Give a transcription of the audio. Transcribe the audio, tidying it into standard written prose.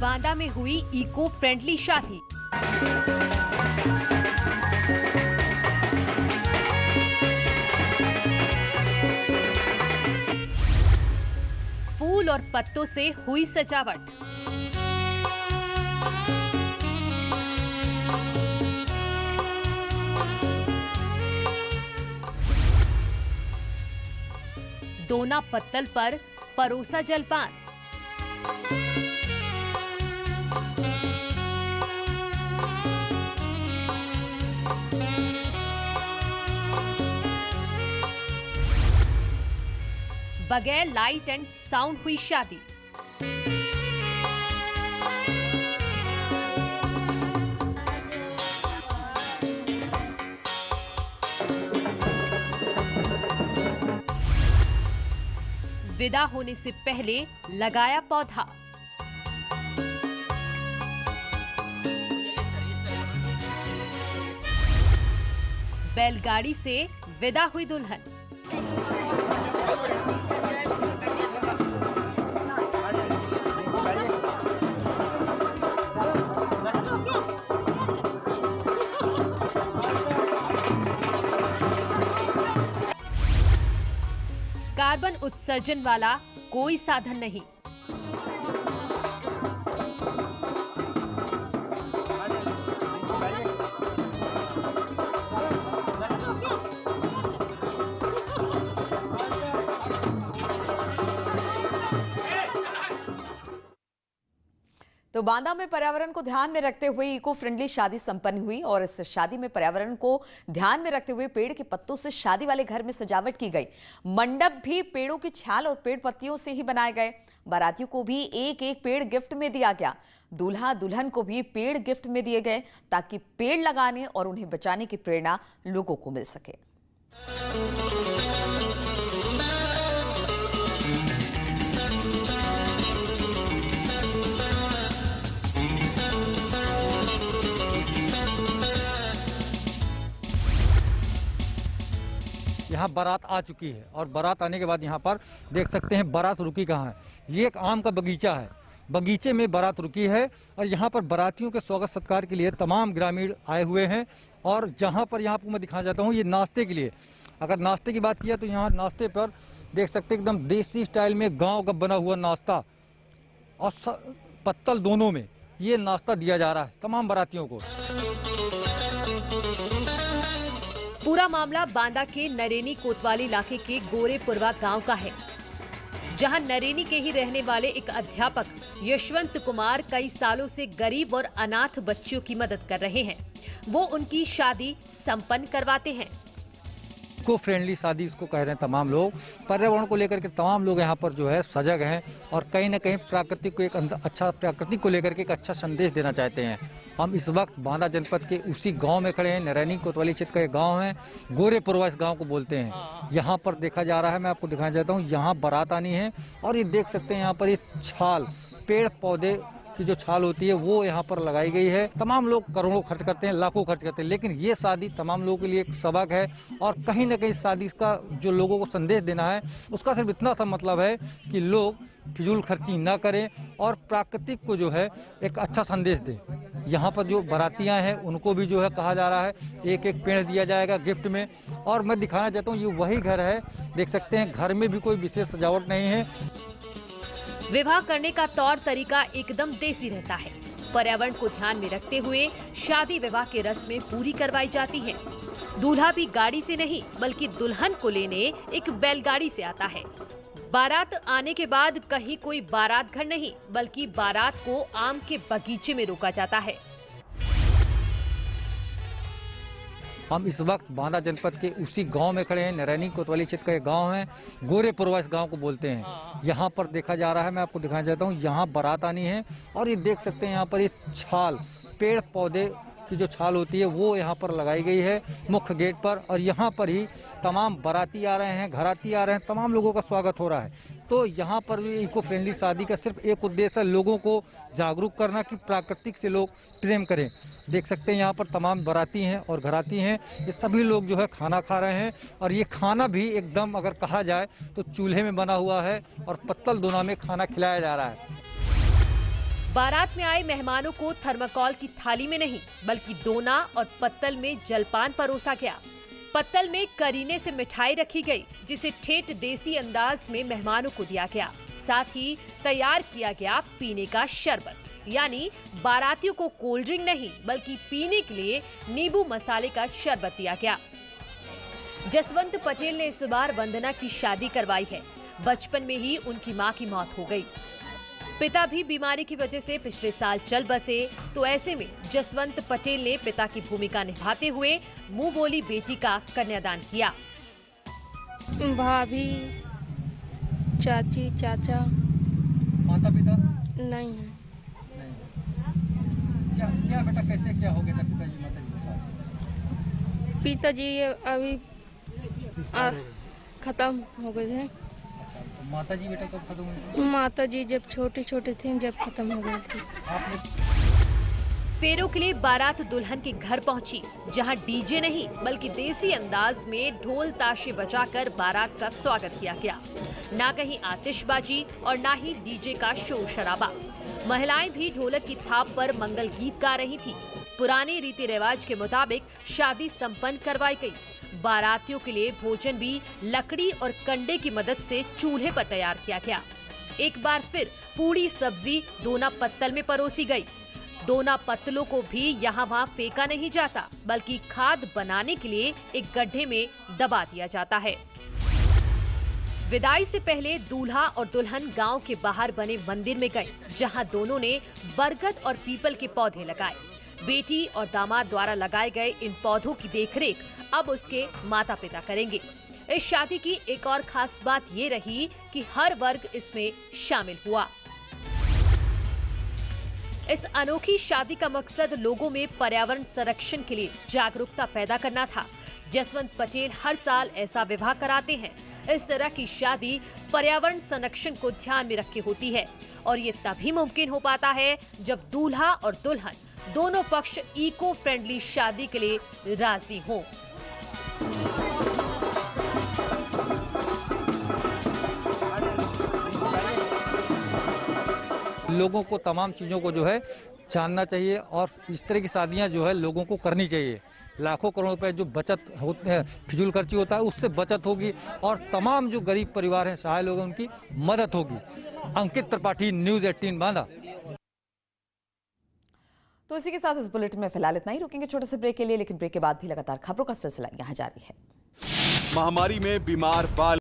बांदा में हुई eco friendly शादी। फूल और पत्तों से हुई सजावट। दोना पत्तल पर परोसा जलपान। बगैर लाइट एंड साउंड हुई शादी। विदा होने से पहले लगाया पौधा। बैलगाड़ी से विदा हुई दुल्हन। कार्बन उत्सर्जन वाला कोई साधन नहीं। तो बांदा में पर्यावरण को ध्यान में रखते हुए इको फ्रेंडली शादी संपन्न हुई और इस शादी में पर्यावरण को ध्यान में रखते हुए पेड़ के पत्तों से शादी वाले घर में सजावट की गई। मंडप भी पेड़ों की छाल और पेड़ पत्तियों से ही बनाए गए। बारातियों को भी एक एक पेड़ गिफ्ट में दिया गया। दूल्हा दुल्हन को भी पेड़ गिफ्ट में दिए गए ताकि पेड़ लगाने और उन्हें बचाने की प्रेरणा लोगों को मिल सके। यहाँ बारात आ चुकी है और बारात आने के बाद यहाँ पर देख सकते हैं बारात रुकी कहाँ है। ये एक आम का बगीचा है, बगीचे में बारात रुकी है और यहाँ पर बारातियों के स्वागत सत्कार के लिए तमाम ग्रामीण आए हुए हैं। और जहाँ पर यहाँ आपको मैं दिखाना चाहता हूँ, ये नाश्ते के लिए, अगर नाश्ते की बात किया तो यहाँ नाश्ते पर देख सकते हैं एकदम देसी स्टाइल में गाँव का बना हुआ नाश्ता और पत्तल दोनों में ये नाश्ता दिया जा रहा है तमाम बारातियों को। पूरा मामला बांदा के नरेनी कोतवाली इलाके के गोरेपुरवा गांव का है, जहां नरेनी के ही रहने वाले एक अध्यापक यशवंत कुमार कई सालों से गरीब और अनाथ बच्चियों की मदद कर रहे हैं। वो उनकी शादी संपन्न करवाते हैं। इको फ्रेंडली शादी इसको कह रहे हैं तमाम लोग। पर्यावरण को लेकर के तमाम लोग यहाँ पर जो है सजग हैं और कहीं ना कहीं प्रकृति को एक अच्छा प्रकृति को लेकर के एक अच्छा संदेश देना चाहते हैं। हम इस वक्त बांदा जनपद के उसी गांव में खड़े हैं। नरैनी कोतवाली क्षेत्र का एक गांव है, गोरेपुरवा इस गांव को बोलते हैं। यहाँ पर देखा जा रहा है, मैं आपको दिखाना चाहता हूँ, यहाँ बारात आनी है और ये देख सकते हैं यहाँ पर ये छाल, पेड़ पौधे की जो छाल होती है वो यहाँ पर लगाई गई है। तमाम लोग करोड़ों खर्च करते हैं, लाखों खर्च करते हैं, लेकिन ये शादी तमाम लोगों के लिए एक सबक है और कहीं ना कहीं शादी का जो लोगों को संदेश देना है उसका सिर्फ इतना सा मतलब है कि लोग फिजूल खर्ची ना करें और प्राकृतिक को जो है एक अच्छा संदेश दें। यहाँ पर जो बारातियाँ हैं उनको भी जो है कहा जा रहा है एक एक पेड़ दिया जाएगा गिफ्ट में। और मैं दिखाना चाहता हूँ ये वही घर है, देख सकते हैं घर में भी कोई विशेष सजावट नहीं है। विवाह करने का तौर तरीका एकदम देसी रहता है। पर्यावरण को ध्यान में रखते हुए शादी विवाह के रस्में पूरी करवाई जाती हैं। दूल्हा भी गाड़ी से नहीं बल्कि दुल्हन को लेने एक बैलगाड़ी से आता है। बारात आने के बाद कहीं कोई बारात घर नहीं बल्कि बारात को आम के बगीचे में रोका जाता है। हम इस वक्त बांदा जनपद के उसी गांव में खड़े हैं। नरैनी कोतवाली क्षेत्र का एक गांव है, गोरेपुरवा इस गांव को बोलते हैं। यहाँ पर देखा जा रहा है, मैं आपको दिखाना चाहता हूँ, यहाँ बारात आनी है और ये देख सकते हैं यहाँ पर ये छाल, पेड़ पौधे की जो छाल होती है वो यहाँ पर लगाई गई है मुख्य गेट पर। और यहाँ पर ही तमाम बाराती आ रहे हैं, घराती आ रहे हैं, तमाम लोगों का स्वागत हो रहा है। तो यहाँ पर भी इको फ्रेंडली शादी का सिर्फ एक उद्देश्य है, लोगों को जागरूक करना कि प्राकृतिक से लोग प्रेम करें। देख सकते हैं यहाँ पर तमाम बाराती हैं और घराती हैं, ये सभी लोग जो है खाना खा रहे हैं और ये खाना भी एकदम अगर कहा जाए तो चूल्हे में बना हुआ है और पत्तल दोना में खाना खिलाया जा रहा है। बारात में आए मेहमानों को थर्माकोल की थाली में नहीं बल्कि दोना और पत्तल में जलपान परोसा गया। पत्तल में करीने से मिठाई रखी गई, जिसे ठेठ देसी अंदाज में मेहमानों को दिया गया। साथ ही तैयार किया गया पीने का शरबत, यानी बारातियों को कोल्ड ड्रिंक नहीं बल्कि पीने के लिए नींबू मसाले का शरबत दिया गया। जसवंत पटेल ने इस बार वंदना की शादी करवाई है। बचपन में ही उनकी मां की मौत हो गई। पिता भी बीमारी की वजह से पिछले साल चल बसे, तो ऐसे में जसवंत पटेल ने पिता की भूमिका निभाते हुए मुंह बोली बेटी का कन्यादान किया। भाभी, चाची, चाचा माता पिता नहीं है। क्या बेटा कैसे क्या हो गया था पिताजी माता जी के साथ? पिताजी अभी खत्म हो गए थे। माता जी बेटा कब खत्म हुई? माता जी जब छोटे छोटे थे जब खत्म हो गए थे। फेरों के लिए बारात दुल्हन के घर पहुंची, जहां डीजे नहीं बल्कि देसी अंदाज में ढोल ताशे बजाकर बारात का स्वागत किया गया। ना कहीं आतिशबाजी और ना ही डीजे का शोर शराबा। महिलाएं भी ढोलक की थाप पर मंगल गीत गा रही थी। पुराने रीति रिवाज के मुताबिक शादी संपन्न करवाई गई। बारातियों के लिए भोजन भी लकड़ी और कंडे की मदद से चूल्हे पर तैयार किया गया। एक बार फिर पूड़ी सब्जी दोना पत्तल में परोसी गई। दोना पत्तलों को भी यहाँ वहाँ फेंका नहीं जाता, बल्कि खाद बनाने के लिए एक गड्ढे में दबा दिया जाता है। विदाई से पहले दूल्हा और दुल्हन गांव के बाहर बने मंदिर में गए, जहां दोनों ने बरगद और पीपल के पौधे लगाए। बेटी और दामाद द्वारा लगाए गए इन पौधों की देखरेख अब उसके माता पिता करेंगे। इस शादी की एक और खास बात ये रही कि हर वर्ग इसमें शामिल हुआ। इस अनोखी शादी का मकसद लोगों में पर्यावरण संरक्षण के लिए जागरूकता पैदा करना था। जसवंत पटेल हर साल ऐसा विवाह कराते हैं। इस तरह की शादी पर्यावरण संरक्षण को ध्यान में रख के होती है, और ये तभी मुमकिन हो पाता है जब दूल्हा और दुल्हन दोनों पक्ष इको फ्रेंडली शादी के लिए राजी हों। लोगों को तमाम चीज़ों को जो है जानना चाहिए, और इस तरह की शादियां जो है लोगों को करनी चाहिए। लाखों करोड़ रुपए जो बचत होते हैं, फिजूल खर्ची होता है, उससे बचत होगी और तमाम जो गरीब परिवार हैं, सहाय लोग हैं, उनकी मदद होगी। अंकित त्रिपाठी, न्यूज़ 18 बांदा। तो इसी के साथ इस बुलेटिन में फिलहाल इतना ही। रुकेंगे छोटे से ब्रेक के लिए, लेकिन ब्रेक के बाद भी लगातार खबरों का सिलसिला यहाँ जारी है। महामारी में बीमार बाल